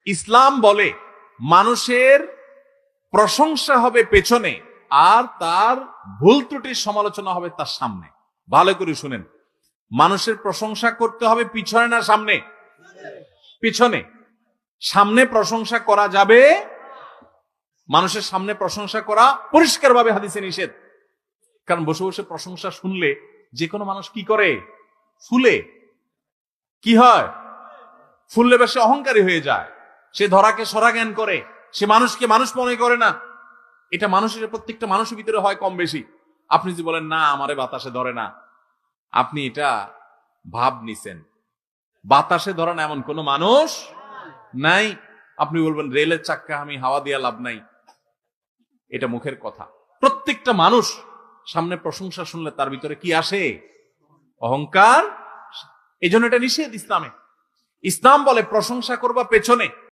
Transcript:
ইসলাম বলে মানুষের প্রশংসা হবে পেছনে আর তার ভুল ত্রুটির সমালোচনা হবে তার সামনে। ভালো করে শুনেন, মানুষের প্রশংসা করতে হবে পিছনে না সামনে? পিছনে। সামনে প্রশংসা করা যাবে, মানুষের সামনে প্রশংসা করা পরিষ্কারভাবে হাদিসে নিষেধ। কারণ বসে বসে প্রশংসা শুনলে যে কোনো মানুষ কি করে? ফুলে। কি হয়? ফুললে বেশি অহংকারী হয়ে যায়, সে ধরাকে সরা জ্ঞান করে, সে মানুষকে মানুষ মনে করে না। এটা মানুষের প্রত্যেকটা মানুষের ভিতরে হয় কম বেশি। আপনি যে বলেন না আমারে বাতাসে ধরে না, আপনি এটা ভাব নিছেন। বাতাসে ধরে না এমন কোন মানুষ নাই। আপনি বলবেন রেলের চাক্কা আমি হাওয়া দিয়া লাভ নাই, এটা মুখের কথা। প্রত্যেকটা মানুষ সামনে প্রশংসা শুনলে তার ভিতরে কি আসে? অহংকার। এই জন্য এটা নিষেধ ইসলামে। ইসলাম বলে প্রশংসা করবা পেছনে।